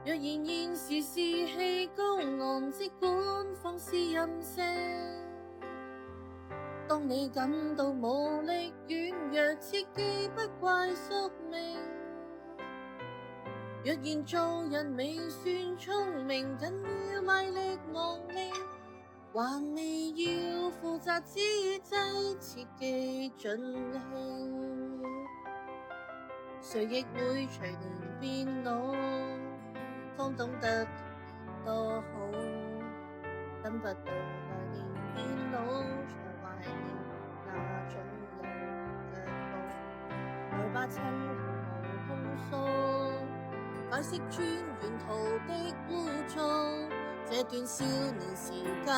若然現時士氣高昂，即管放肆任性。當你感到無力軟弱，切記不怪宿命。若然做人未算聰明，緊要賣力亡命，還未要負責之際，切記盡興。誰亦會隨年變老，方懂得多好。等不到來年變老，才懷念那種有腳步。來吧，趁毫無控訴，解釋轉沿途的污糟。這段少年時間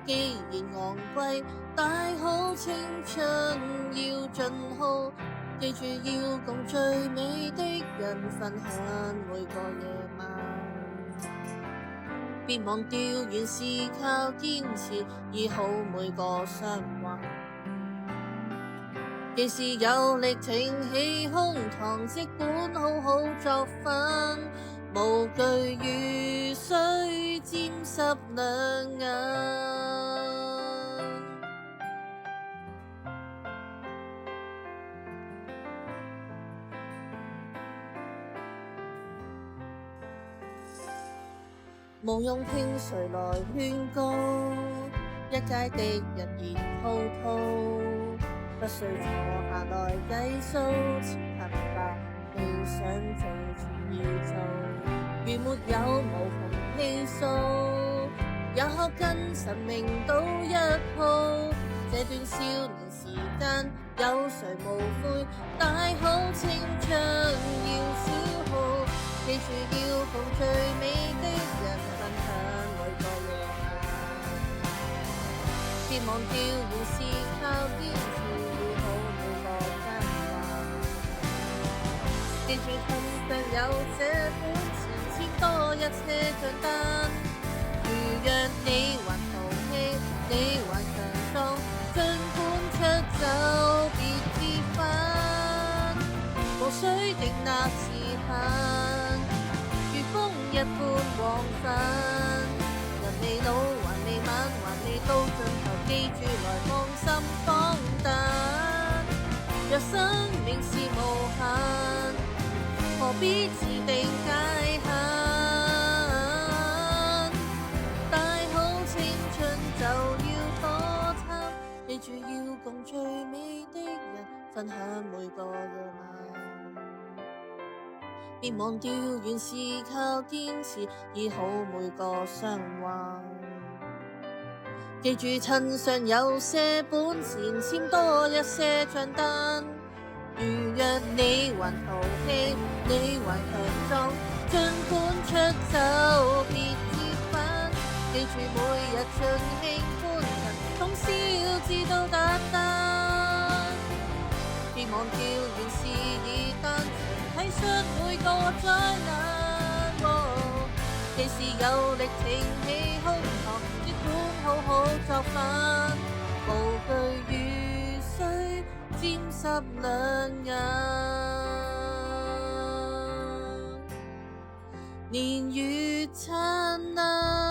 既然昂貴，大好青春要盡耗。記住要共最美的人分享每個夜晚，別忘掉原是靠堅持醫好每個傷患。既是有力挺起胸膛，即管好好作訓，無懼雨水沾濕兩眼。無用聽誰來勸告，一街的人言滔滔，不需坐下來計數，前行吧，你想做全要做，如沒有無窮氣數，也可跟神明賭一鋪。這段少年時間有誰無悔，大好青春要消耗，記住要共最美的人分享每個夜晚，別忘掉原是靠堅持醫好每個艱患。記住趁尚有這本錢，簽多一些賬單。如若你還淘氣，你還強壯，儘管出走別折返，無需定那時限，如風一般往返。人未老還未晚，還未到盡頭，記住來放心放膽。若生命是無限，何必自定界限？大好青春就要多貪，記住要共最美的人分享每個夜晚。別忘掉原是靠堅持醫好每個傷患。記住趁尚有些本錢，簽多一些賬單。如若你還淘氣，你還強壯，儘管出走別折返。記住每日盡興歡騰，通宵至到達旦。別忘掉原是已單純，體恤每個災難。既是有力挺起胸膛，即管好好作飯，無懼雨水沾濕兩眼。年月燦爛。